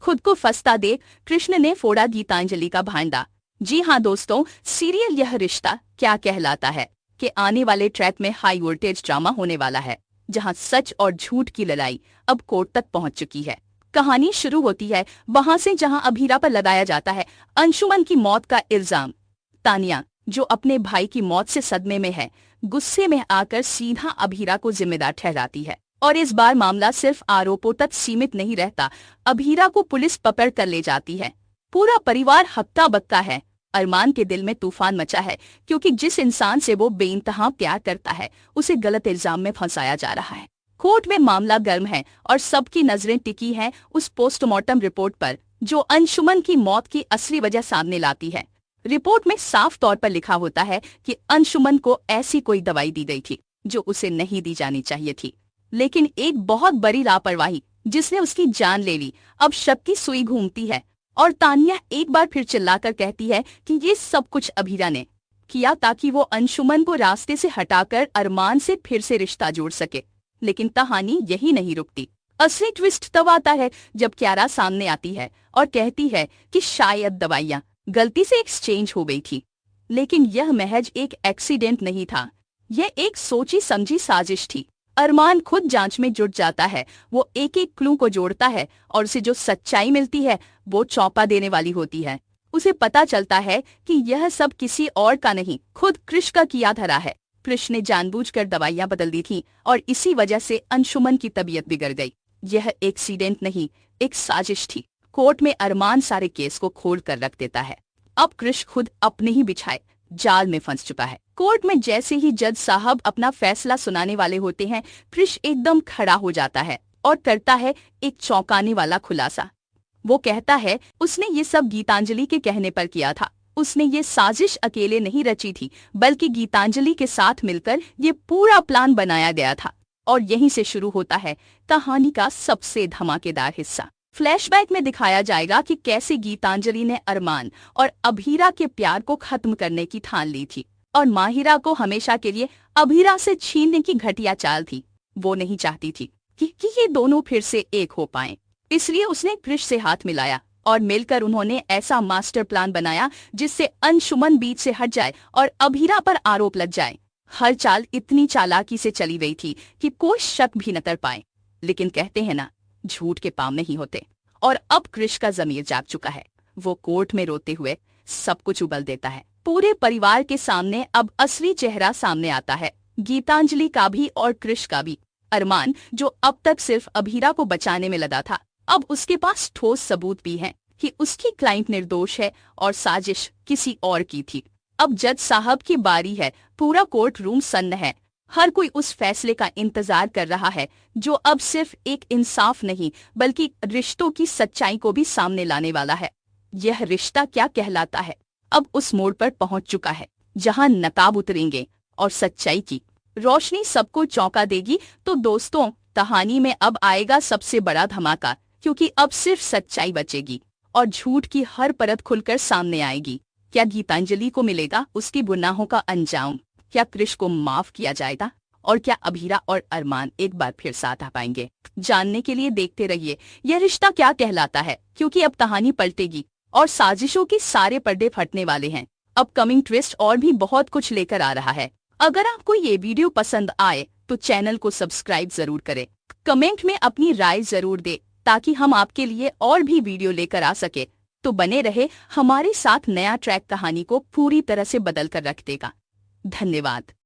खुद को फंसता देख कृष्ण ने फोड़ा गीतांजलि का भांडा। जी हाँ दोस्तों, सीरियल यह रिश्ता क्या कहलाता है कि आने वाले ट्रैक में हाई वोल्टेज ड्रामा होने वाला है, जहां सच और झूठ की लड़ाई अब कोर्ट तक पहुंच चुकी है। कहानी शुरू होती है वहां से जहां अभीरा पर लगाया जाता है अंशुमन की मौत का इल्जाम। तानिया, जो अपने भाई की मौत से सदमे में है, गुस्से में आकर सीधा अभीरा को जिम्मेदार ठहराती है। और इस बार मामला सिर्फ आरोपों तक सीमित नहीं रहता, अभीरा को पुलिस पकड़ कर ले जाती है। पूरा परिवार हक्का बक्का है। अरमान के दिल में तूफान मचा है, क्योंकि जिस इंसान से वो बेइंतहा प्यार करता है उसे गलत इल्जाम में फंसाया जा रहा है। कोर्ट में मामला गर्म है और सबकी नजरें टिकी हैं उस पोस्टमार्टम रिपोर्ट पर, जो अंशुमन की मौत की असली वजह सामने लाती है। रिपोर्ट में साफ तौर पर लिखा होता है कि अंशुमन को ऐसी कोई दवाई दी गई थी जो उसे नहीं दी जानी चाहिए थी, लेकिन एक बहुत बड़ी लापरवाही जिसने उसकी जान ले ली। अब शक की सुई घूमती है और तानिया एक बार फिर चिल्लाकर कहती है कि ये सब कुछ अभीरा ने किया ताकि वो अंशुमन को रास्ते से हटाकर अरमान से फिर से रिश्ता जोड़ सके। लेकिन कहानी यही नहीं रुकती। असली ट्विस्ट तब आता है जब क्यारा सामने आती है और कहती है कि शायद दवाइयां गलती से एक्सचेंज हो गई थी, लेकिन यह महज एक एक्सीडेंट नहीं था, यह एक सोची समझी साजिश थी। अरमान खुद जांच में जुट जाता है, वो एक एक क्लू को जोड़ता है और उसे जो सच्चाई मिलती है वो चौंका देने वाली होती है। उसे पता चलता है कि यह सब किसी और का नहीं, खुद कृष का किया धरा है। कृष ने जानबूझकर दवाइयां बदल दी थी और इसी वजह से अंशुमन की तबीयत बिगड़ गई। यह एक्सीडेंट नहीं, एक साजिश थी। कोर्ट में अरमान सारे केस को खोल कर रख देता है। अब कृष खुद अपने ही बिछाए जाल में फंस चुका है। कोर्ट में जैसे ही जज साहब अपना फैसला सुनाने वाले होते हैं, कृष एकदम खड़ा हो जाता है और करता है एक चौंकाने वाला खुलासा। वो कहता है उसने ये सब गीतांजलि के कहने पर किया था। उसने ये साजिश अकेले नहीं रची थी, बल्कि गीतांजलि के साथ मिलकर ये पूरा प्लान बनाया गया था। और यहीं से शुरू होता है कहानी का सबसे धमाकेदार हिस्सा। फ्लैशबैक में दिखाया जाएगा कि कैसे गीतांजलि ने अरमान और अभीरा के प्यार को खत्म करने की ठान ली थी और माहिरा को हमेशा के लिए अभीरा से छीनने की घटिया चाल थी। वो नहीं चाहती थी कि ये दोनों फिर से एक हो पाएं। इसलिए उसने कृष से हाथ मिलाया और मिलकर उन्होंने ऐसा मास्टर प्लान बनाया जिससे अंशुमन बीच से हट जाए और अभीरा पर आरोप लग जाए। हर चाल इतनी चालाकी से चली गई थी कि कोई शक भी न कर पाए। लेकिन कहते हैं ना, झूठ के पाँव नहीं होते। और अब कृष का ज़मीर जाग चुका है। वो कोर्ट में रोते हुए सब कुछ उगल देता है। पूरे परिवार के सामने अब असली चेहरा सामने आता है, गीतांजलि का भी और कृष का भी। अरमान, जो अब तक सिर्फ अभीरा को बचाने में लगा था, अब उसके पास ठोस सबूत भी हैं कि उसकी क्लाइंट निर्दोष है और साजिश किसी और की थी। अब जज साहब की बारी है। पूरा कोर्ट रूम सन्न है। हर कोई उस फैसले का इंतजार कर रहा है जो अब सिर्फ एक इंसाफ नहीं बल्कि रिश्तों की सच्चाई को भी सामने लाने वाला है। यह रिश्ता क्या कहलाता है अब उस मोड़ पर पहुंच चुका है जहां नकाब उतरेंगे और सच्चाई की रोशनी सबको चौंका देगी। तो दोस्तों, कहानी में अब आएगा सबसे बड़ा धमाका, क्योंकि अब सिर्फ सच्चाई बचेगी और झूठ की हर परत खुलकर सामने आएगी। क्या गीतांजलि को मिलेगा उसकी गुनाहों का अंजाम? क्या कृष को माफ किया जाएगा? और क्या अभीरा और अरमान एक बार फिर साथ आ पाएंगे? जानने के लिए देखते रहिए यह रिश्ता क्या कहलाता है, क्योंकि अब कहानी पलटेगी और साजिशों के सारे पर्दे फटने वाले हैं। अपकमिंग ट्विस्ट और भी बहुत कुछ लेकर आ रहा है। अगर आपको ये वीडियो पसंद आए तो चैनल को सब्सक्राइब जरूर करें। कमेंट में अपनी राय जरूर दे ताकि हम आपके लिए और भी वीडियो लेकर आ सके। तो बने रहे हमारे साथ, नया ट्रैक कहानी को पूरी तरह से बदल कर रख देगा। धन्यवाद।